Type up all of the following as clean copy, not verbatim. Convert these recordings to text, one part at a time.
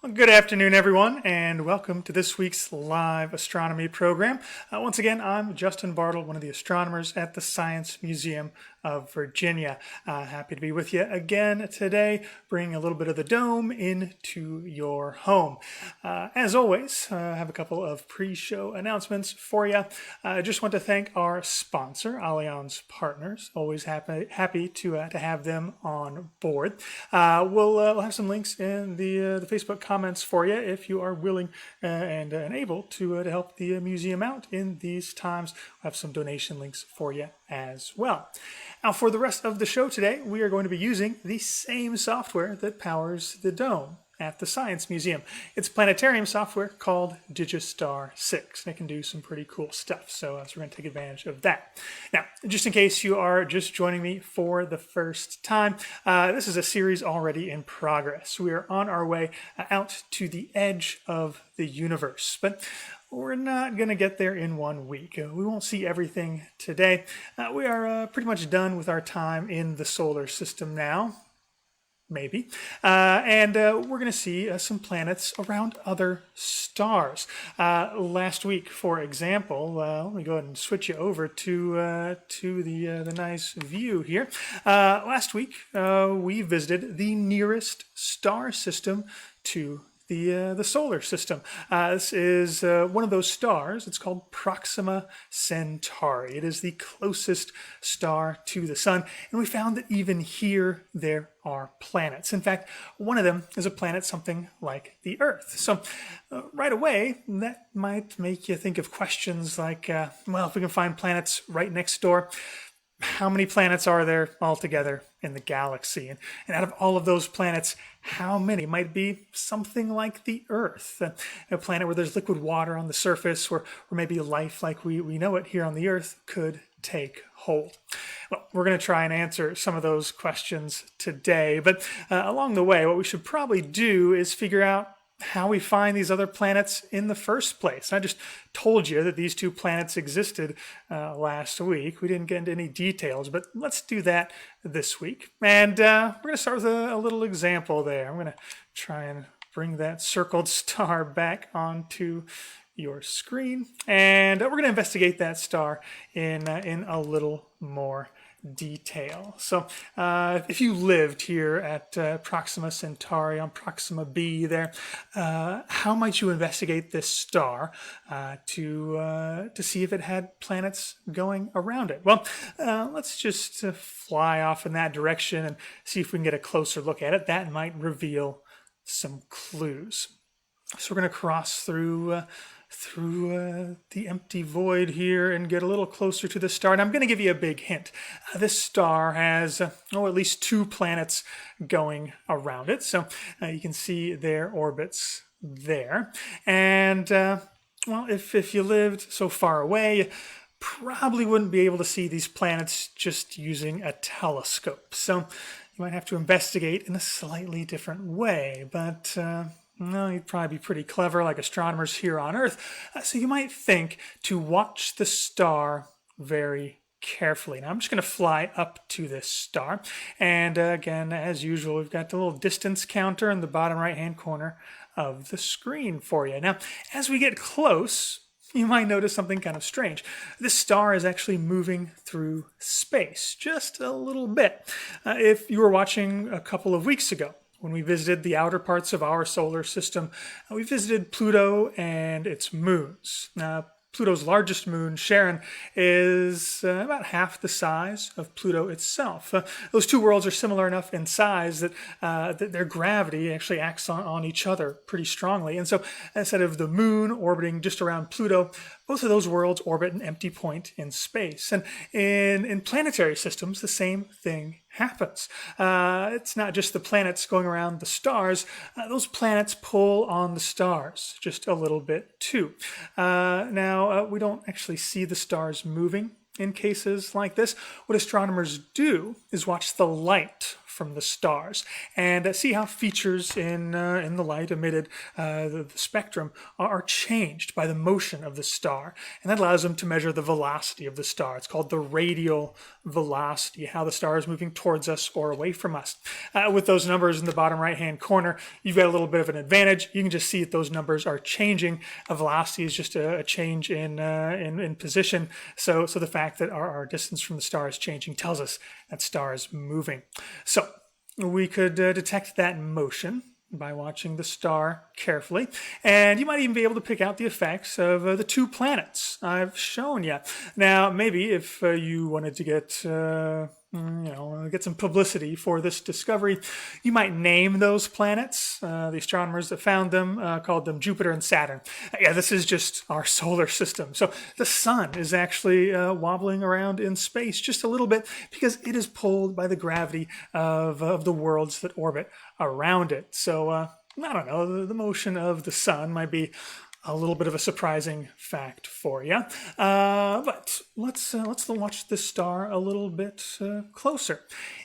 Well, good afternoon, everyone, and welcome to this week's live astronomy program. Once again, I'm Justin Bartel, one of the astronomers at the Science Museum of Virginia. Happy to be with you again today, bringing a little bit of the dome into your home. As always, I have a couple of pre-show announcements for you. I just want to thank our sponsor, Allianz Partners. Always happy to have them on board. We'll have some links in the Facebook comments for you if you are willing and able to help the museum out in these times. We'll have some donation links for you as well. Now, for the rest of the show today, we are going to be using the same software that powers the dome at the Science Museum. It's planetarium software called Digistar 6, and it can do some pretty cool stuff, so we're going to take advantage of that. Now, just in case you are just joining me for the first time, this is a series already in progress. We are on our way out to the edge of the universe, but we're not going to get there in 1 week. We won't see everything today. We are pretty much done with our time in the solar system now. Maybe. And we're going to see some planets around other stars. Last week, for example, let me go ahead and switch you over to the nice view here. Last week, we visited the nearest star system to the solar system. This is one of those stars. It's called Proxima Centauri. It is the closest star to the sun, and we found that even here there are planets. In fact, one of them is a planet something like the Earth. So right away, that might make you think of questions like, well, if we can find planets right next door, how many planets are there altogether in the galaxy? And out of all of those planets, how many might be something like the Earth? A planet where there's liquid water on the surface, or maybe life like we know it here on the Earth could take hold. Well, we're going to try and answer some of those questions today, but along the way, what we should probably do is figure out how we find these other planets in the first place. I just told you that these two planets existed last week. We didn't get into any details, but let's do that this week. And we're going to start with a little example there. I'm going to try and bring that circled star back onto your screen, and we're going to investigate that star in a little more detail. So if you lived here at Proxima Centauri on Proxima B there, how might you investigate this star to see if it had planets going around it? Well, let's just fly off in that direction and see if we can get a closer look at it. That might reveal some clues. So we're going to cross through the empty void here and get a little closer to the star. And I'm going to give you a big hint. This star has, at least two planets going around it. So you can see their orbits there. And, well, if you lived so far away, you probably wouldn't be able to see these planets just using a telescope. So you might have to investigate in a slightly different way. But no, you'd probably be pretty clever like astronomers here on Earth. So you might think to watch the star very carefully. Now I'm just going to fly up to this star. And again, as usual, we've got the little distance counter in the bottom right-hand corner of the screen for you. Now, as we get close, you might notice something kind of strange. This star is actually moving through space just a little bit. If you were watching a couple of weeks ago, when we visited the outer parts of our solar system, we visited Pluto and its moons. Pluto's largest moon, Charon, is about half the size of Pluto itself. Those two worlds are similar enough in size that their gravity actually acts on each other pretty strongly. And so instead of the moon orbiting just around Pluto, both of those worlds orbit an empty point in space. And in planetary systems, the same thing happens. It's not just the planets going around the stars. Those planets pull on the stars just a little bit too. Now, we don't actually see the stars moving in cases like this, what astronomers do is watch the light from the stars and see how features in the light emitted, the spectrum, are changed by the motion of the star. And that allows them to measure the velocity of the star. It's called the radial velocity, how the star is moving towards us or away from us. With those numbers in the bottom right-hand corner, you've got a little bit of an advantage. You can just see that those numbers are changing. A velocity is just a change in position. So the fact that our distance from the star is changing tells us that star is moving. So we could detect that motion by watching the star carefully, and you might even be able to pick out the effects of the two planets I've shown you. Now, maybe if you wanted to get get some publicity for this discovery, you might name those planets. The astronomers that found them called them Jupiter and Saturn. Yeah, this is just our solar system. So the sun is actually wobbling around in space just a little bit because it is pulled by the gravity of the worlds that orbit around it. So I don't know, the motion of the sun might be a little bit of a surprising fact for you. But let's watch this star a little bit closer.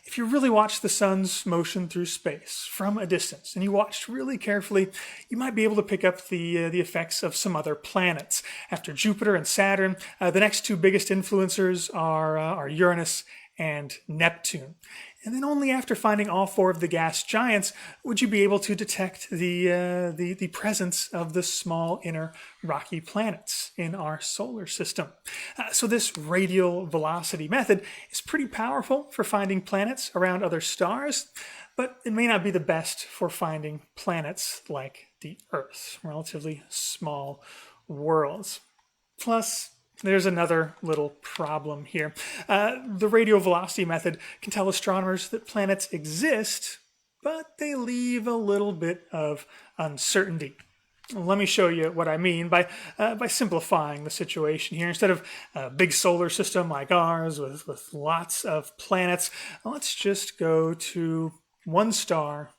If you really watch the sun's motion through space from a distance, and you watched really carefully, you might be able to pick up the effects of some other planets. After Jupiter and Saturn, the next two biggest influencers are Uranus and Neptune. And then only after finding all four of the gas giants would you be able to detect the presence of the small inner rocky planets in our solar system. So this radial velocity method is pretty powerful for finding planets around other stars, but it may not be the best for finding planets like the Earth, relatively small worlds. Plus, there's another little problem here. The radial velocity method can tell astronomers that planets exist, but they leave a little bit of uncertainty. Let me show you what I mean by simplifying the situation here. Instead of a big solar system like ours with lots of planets, let's just go to one star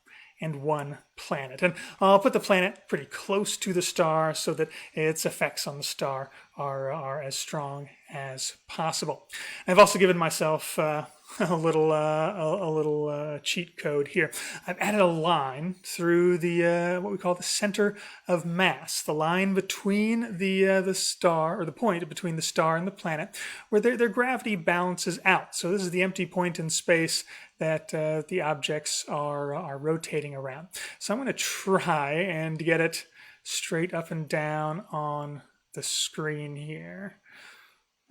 and one planet. And I'll put the planet pretty close to the star so that its effects on the star are as strong as possible. I've also given myself a little cheat code here. I've added a line through the what we call the center of mass, the line between the star, or the point between the star and the planet, where their gravity balances out. So this is the empty point in space that the objects are rotating around. So I'm going to try and get it straight up and down on the screen here.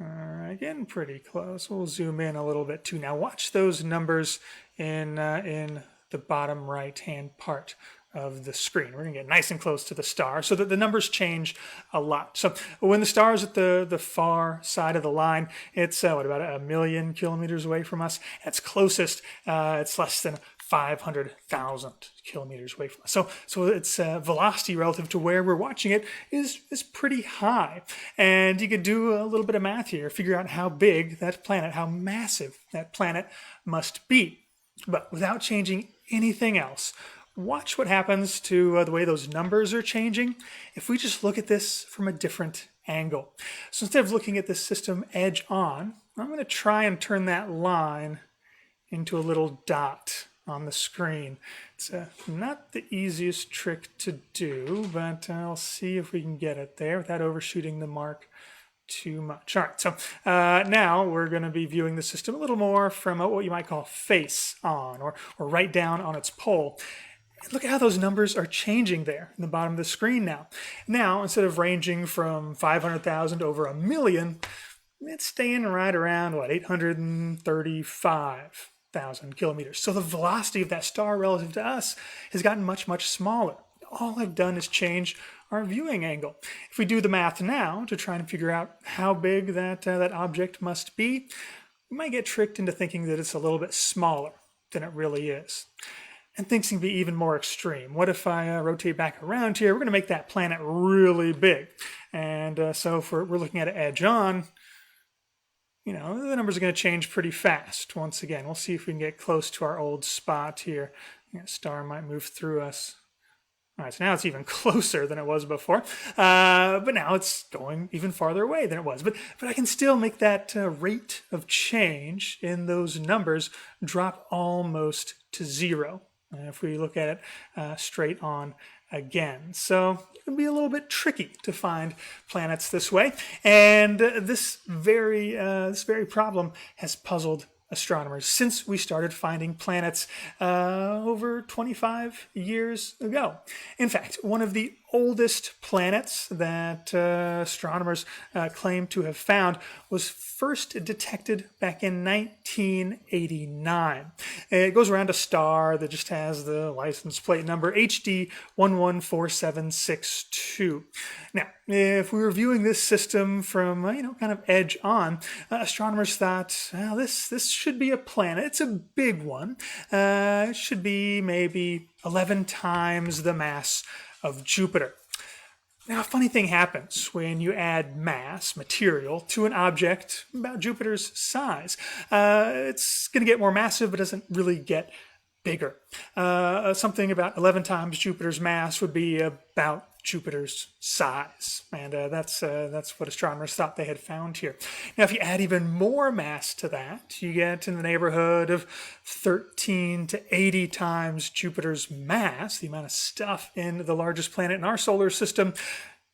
All right, getting pretty close. We'll zoom in a little bit too. Now watch those numbers in the bottom right-hand part of the screen. We're going to get nice and close to the star so that the numbers change a lot. So when the star is at the far side of the line, it's about 1 million kilometers away from us. At its closest, it's less than 500,000 kilometers away from us. So its velocity relative to where we're watching it is pretty high. And you could do a little bit of math here, figure out how big that planet, how massive that planet must be. But without changing anything else, watch what happens to the way those numbers are changing if we just look at this from a different angle. So instead of looking at this system edge on, I'm going to try and turn that line into a little dot on the screen. It's not the easiest trick to do, but I'll see if we can get it there without overshooting the mark too much. All right, so now we're going to be viewing the system a little more from what you might call face on, or right down on its pole. Look at how those numbers are changing there in the bottom of the screen now. Now, instead of ranging from 500,000 over 1 million, it's staying right around, 835,000 kilometers. So the velocity of that star relative to us has gotten much, much smaller. All I've done is change our viewing angle. If we do the math now to try and figure out how big that object must be, we might get tricked into thinking that it's a little bit smaller than it really is. And things can be even more extreme. What if I rotate back around here? We're going to make that planet really big. And so if we're looking at it edge on, the numbers are going to change pretty fast. Once again, we'll see if we can get close to our old spot here. Star might move through us All right, so now it's even closer than it was before, but now it's going even farther away than it was. But I can still make that rate of change in those numbers drop almost to zero if we look at it straight on again. So it can be a little bit tricky to find planets this way, and this very problem has puzzled astronomers since we started finding planets over 25 years ago. In fact, one of the oldest planets that astronomers claim to have found was first detected back in 1989. It goes around a star that just has the license plate number HD 114762. Now, if we were viewing this system from, kind of edge on, astronomers thought, well, this should be a planet. It's a big one. It should be maybe 11 times the mass of Jupiter. Now, a funny thing happens when you add mass, material, to an object about Jupiter's size. It's going to get more massive, but doesn't really get bigger. Something about 11 times Jupiter's mass would be about Jupiter's size, and that's what astronomers thought they had found here. Now, if you add even more mass to that, you get in the neighborhood of 13 to 80 times Jupiter's mass, the amount of stuff in the largest planet in our solar system.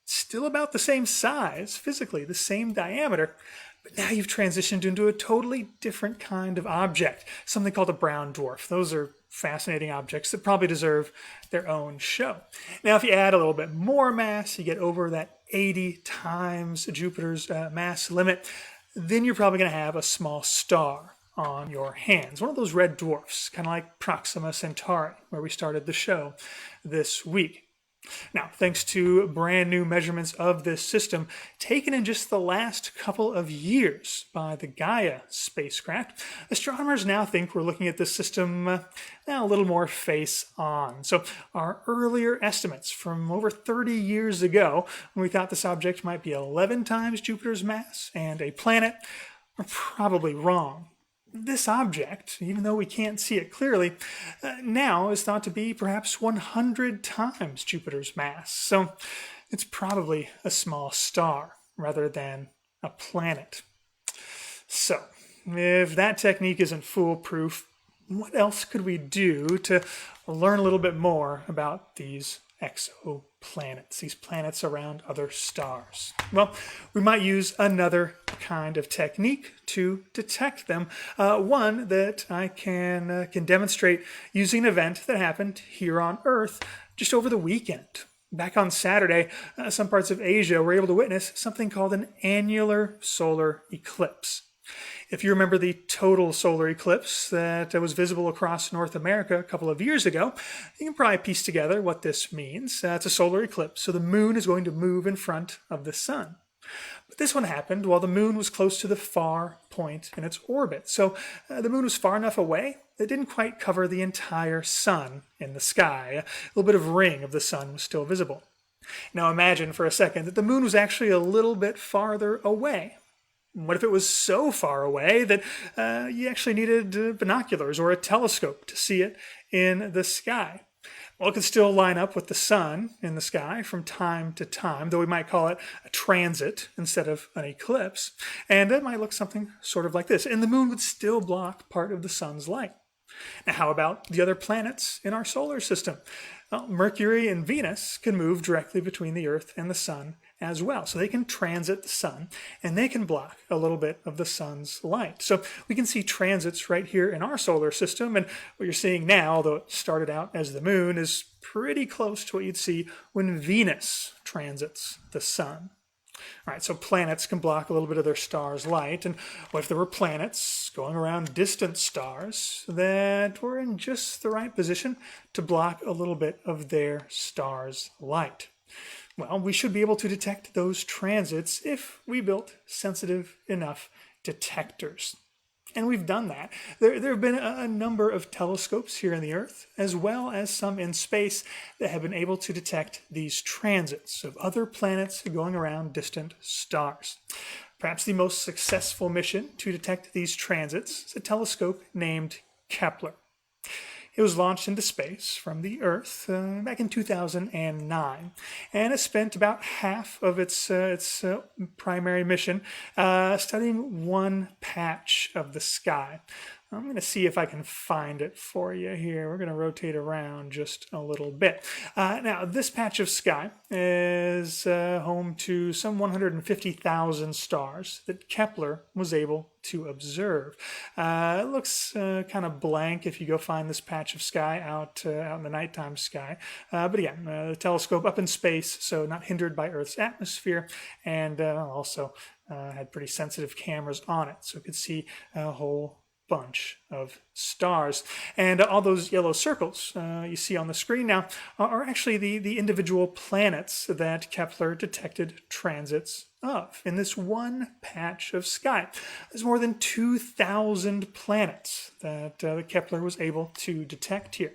Still about the same size, physically, the same diameter, but now you've transitioned into a totally different kind of object, something called a brown dwarf. Those are fascinating objects that probably deserve their own show. Now, if you add a little bit more mass, you get over that 80 times Jupiter's mass limit, then you're probably going to have a small star on your hands. One of those red dwarfs, kind of like Proxima Centauri, where we started the show this week. Now, thanks to brand new measurements of this system taken in just the last couple of years by the Gaia spacecraft, astronomers now think we're looking at this system now a little more face on. So our earlier estimates from over 30 years ago, when we thought this object might be 11 times Jupiter's mass and a planet, are probably wrong. This object, even though we can't see it clearly, now is thought to be perhaps 100 times Jupiter's mass. So it's probably a small star rather than a planet. So if that technique isn't foolproof, what else could we do to learn a little bit more about these exoplanets, these planets around other stars? Well, we might use another kind of technique to detect them. One that I can demonstrate using an event that happened here on Earth just over the weekend. Back on Saturday, some parts of Asia were able to witness something called an annular solar eclipse. If you remember the total solar eclipse that was visible across North America a couple of years ago, you can probably piece together what this means. It's a solar eclipse, so the moon is going to move in front of the sun. But this one happened while the moon was close to the far point in its orbit. So the moon was far enough away that it didn't quite cover the entire sun in the sky. A little bit of ring of the sun was still visible. Now imagine for a second that the moon was actually a little bit farther away. What if it was so far away that you actually needed binoculars or a telescope to see it in the sky? Well, it could still line up with the sun in the sky from time to time, though we might call it a transit instead of an eclipse. And it might look something sort of like this. And the moon would still block part of the sun's light. Now, how about the other planets in our solar system? Well, Mercury and Venus can move directly between the Earth and the sun as well. So they can transit the sun, and they can block a little bit of the sun's light. So we can see transits right here in our solar system, and what you're seeing now, although it started out as the moon, is pretty close to what you'd see when Venus transits the sun. All right, so planets can block a little bit of their star's light, and what if there were planets going around distant stars that were in just the right position to block a little bit of their star's light? Well, we should be able to detect those transits if we built sensitive enough detectors. And we've done that. There have been a number of telescopes here on the Earth, as well as some in space, that have been able to detect these transits of other planets going around distant stars. Perhaps the most successful mission to detect these transits is a telescope named Kepler. It was launched into space from the Earth back in 2009, and it spent about half of its primary mission studying one patch of the sky. I'm going to see if I can find it for you here. We're going to rotate around just a little bit. Now, this patch of sky is home to some 150,000 stars that Kepler was able to observe. It looks kind of blank if you go find this patch of sky out in the nighttime sky. But again, the telescope up in space, so not hindered by Earth's atmosphere, and also had pretty sensitive cameras on it, so it could see a whole bunch of stars. And all those yellow circles you see on the screen now are actually the individual planets that Kepler detected transits of in this one patch of sky. There's more than 2,000 planets that Kepler was able to detect here.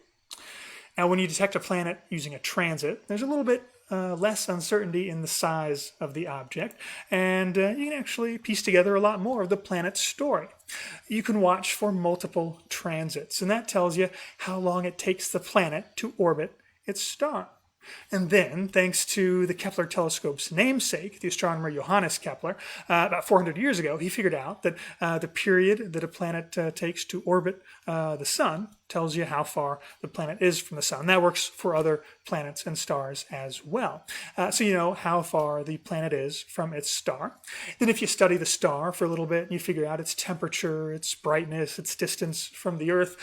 Now, when you detect a planet using a transit, there's a little bit less uncertainty in the size of the object, and you can actually piece together a lot more of the planet's story. You can watch for multiple transits, and that tells you how long it takes the planet to orbit its star. And then, thanks to the Kepler Telescope's namesake, the astronomer Johannes Kepler, about 400 years ago, he figured out that the period that a planet takes to orbit the sun tells you how far the planet is from the sun. That works for other planets and stars as well. So you know how far the planet is from its star. Then if you study the star for a little bit and you figure out its temperature, its brightness, its distance from the Earth,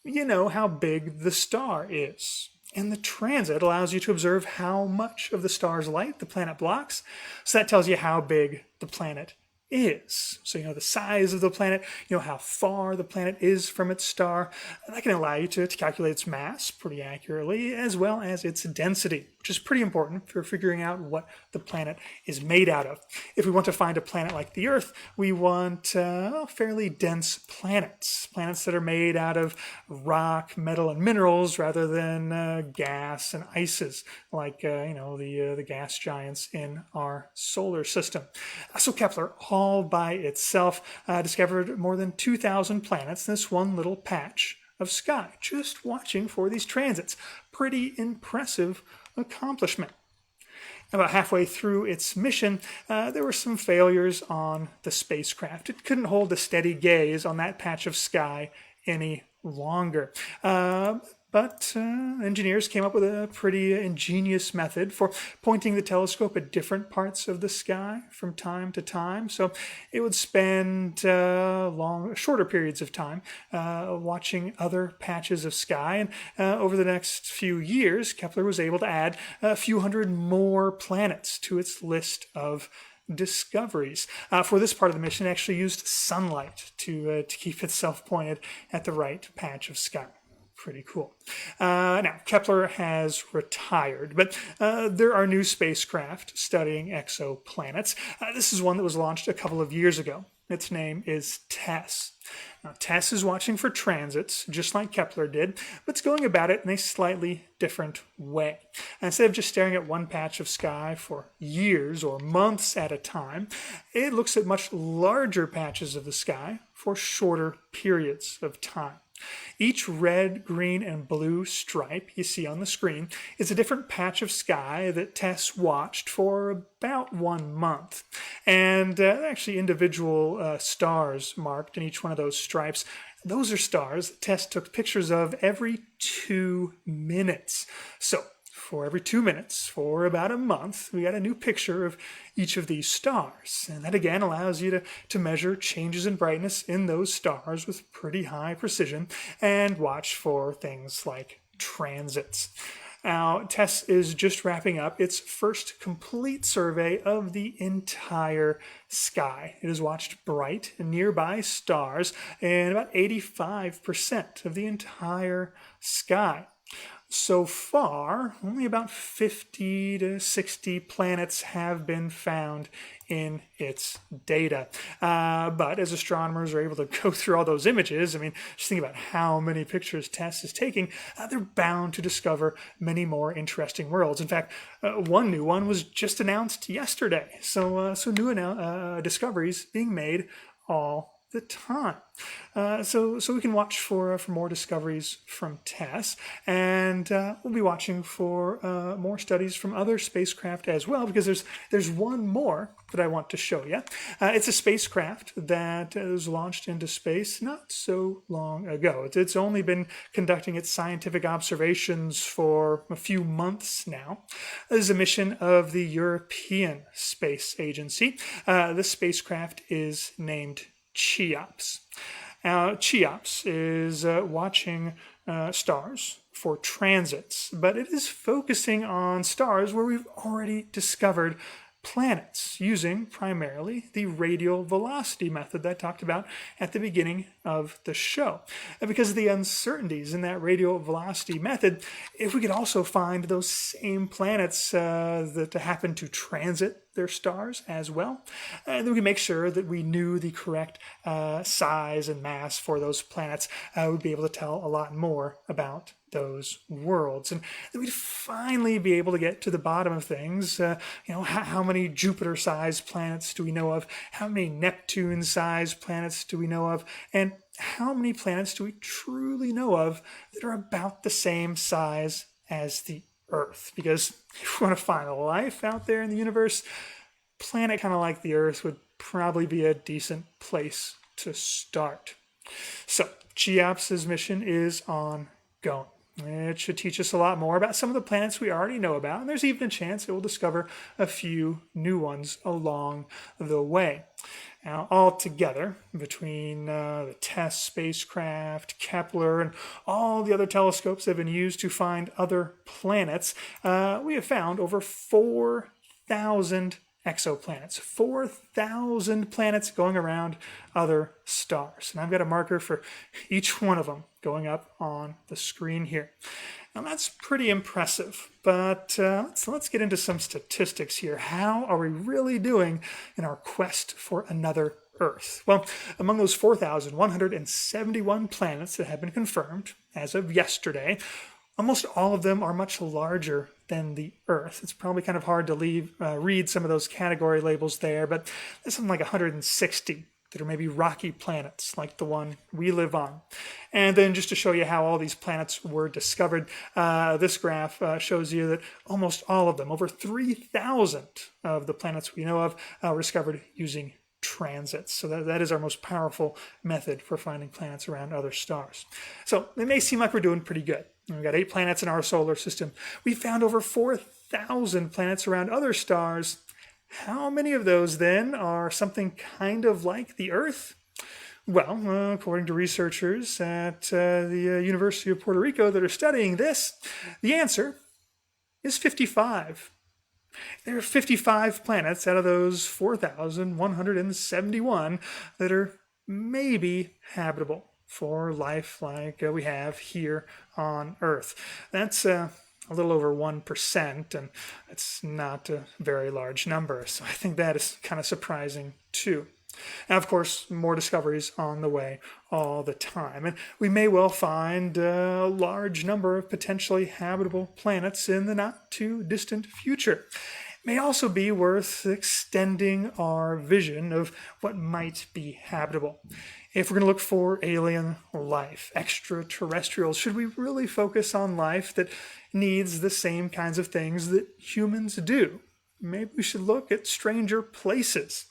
you know how big the star is. And the transit allows you to observe how much of the star's light the planet blocks. So that tells you how big the planet is. So you know the size of the planet, you know how far the planet is from its star. And that can allow you to calculate its mass pretty accurately, as well as its density, which is pretty important for figuring out what the planet is made out of. If we want to find a planet like the Earth, we want fairly dense planets that are made out of rock, metal, and minerals rather than gas and ices like the gas giants in our solar system. So Kepler, all by itself, discovered more than 2,000 planets in this one little patch of sky, just watching for these transits. Pretty impressive accomplishment. About halfway through its mission, there were some failures on the spacecraft. It couldn't hold a steady gaze on that patch of sky any longer. But engineers came up with a pretty ingenious method for pointing the telescope at different parts of the sky from time to time. So it would spend shorter periods of time watching other patches of sky. And over the next few years, Kepler was able to add a few hundred more planets to its list of discoveries. For this part of the mission, it actually used sunlight to keep itself pointed at the right patch of sky. Pretty cool. Now, Kepler has retired, but there are new spacecraft studying exoplanets. This is one that was launched a couple of years ago. Its name is Tess. Now, Tess is watching for transits, just like Kepler did, but it's going about it in a slightly different way. Instead of just staring at one patch of sky for years or months at a time, it looks at much larger patches of the sky for shorter periods of time. Each red, green, and blue stripe you see on the screen is a different patch of sky that Tess watched for about 1 month. And actually individual stars marked in each one of those stripes. Those are stars that Tess took pictures of every 2 minutes. So for every 2 minutes, for about a month, we got a new picture of each of these stars. And that again allows you to measure changes in brightness in those stars with pretty high precision and watch for things like transits. Now, Tess is just wrapping up its first complete survey of the entire sky. It has watched bright and nearby stars in about 85% of the entire sky. So far, only about 50 to 60 planets have been found in its data. But as astronomers are able to go through all those images, I mean, just think about how many pictures Tess is taking, they're bound to discover many more interesting worlds. In fact, one new one was just announced yesterday. So new discoveries being made all the time. So we can watch for more discoveries from Tess, and we'll be watching for more studies from other spacecraft as well, because there's one more that I want to show you. It's a spacecraft that was launched into space not so long ago. It's only been conducting its scientific observations for a few months now. This is a mission of the European Space Agency. This spacecraft is named CHIOPS. Now, CHIOPS is watching stars for transits, but it is focusing on stars where we've already discovered planets using primarily the radial velocity method that I talked about at the beginning of the show. And because of the uncertainties in that radial velocity method, if we could also find those same planets that happen to transit their stars as well, and then we can make sure that we knew the correct size and mass for those planets, we'd be able to tell a lot more about those worlds, and then we'd finally be able to get to the bottom of things. How many Jupiter-sized planets do we know of? How many Neptune-sized planets do we know of? And how many planets do we truly know of that are about the same size as the Earth? Because if we want to find life out there in the universe, a planet kind of like the Earth would probably be a decent place to start. So CHIOPS' mission is ongoing. It should teach us a lot more about some of the planets we already know about, and there's even a chance it will discover a few new ones along the way. Now, all together, between the Tess spacecraft, Kepler, and all the other telescopes that have been used to find other planets, we have found over 4,000 exoplanets, 4,000 planets going around other stars. And I've got a marker for each one of them going up on the screen here. Now that's pretty impressive, but let's get into some statistics here. How are we really doing in our quest for another Earth? Well, among those 4,171 planets that have been confirmed as of yesterday, almost all of them are much larger than the Earth. It's probably kind of hard to read some of those category labels there, but there's something like 160 that are maybe rocky planets like the one we live on. And then just to show you how all these planets were discovered, this graph shows you that almost all of them, over 3,000 of the planets we know of, were discovered using transits. So that is our most powerful method for finding planets around other stars. So it may seem like we're doing pretty good. We've got 8 planets in our solar system. We found over 4,000 planets around other stars. How many of those then are something kind of like the Earth? Well, according to researchers at the University of Puerto Rico that are studying this, the answer is 55. There are 55 planets out of those 4,171 that are maybe habitable for life like we have here on Earth. That's a little over 1%, and it's not a very large number, so I think that is kind of surprising too. And of course, more discoveries on the way all the time, and we may well find a large number of potentially habitable planets in the not too distant future. It may also be worth extending our vision of what might be habitable. If we're going to look for alien life, extraterrestrials, should we really focus on life that needs the same kinds of things that humans do? Maybe we should look at stranger places.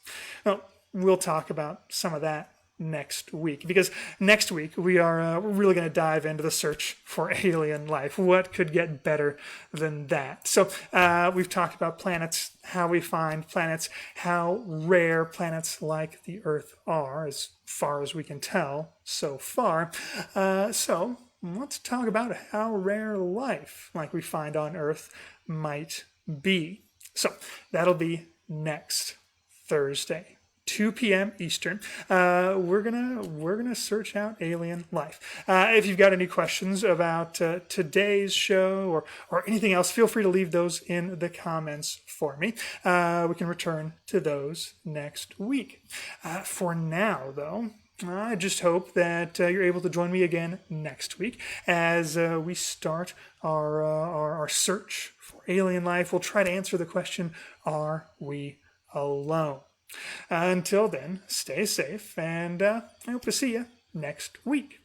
Well, we'll talk about some of that next week, because next week we're really going to dive into the search for alien life. What could get better than that? So we've talked about planets, how we find planets, how rare planets like the Earth are, as far as we can tell so far. So let's talk about how rare life like we find on Earth might be. So that'll be next Thursday, 2 p.m. Eastern. We're gonna search out alien life. If you've got any questions about today's show or anything else, feel free to leave those in the comments for me. We can return to those next week. For now, though, I just hope that you're able to join me again next week as we start our search for alien life. We'll try to answer the question, are we alone? Until then, stay safe, and I hope to see you next week.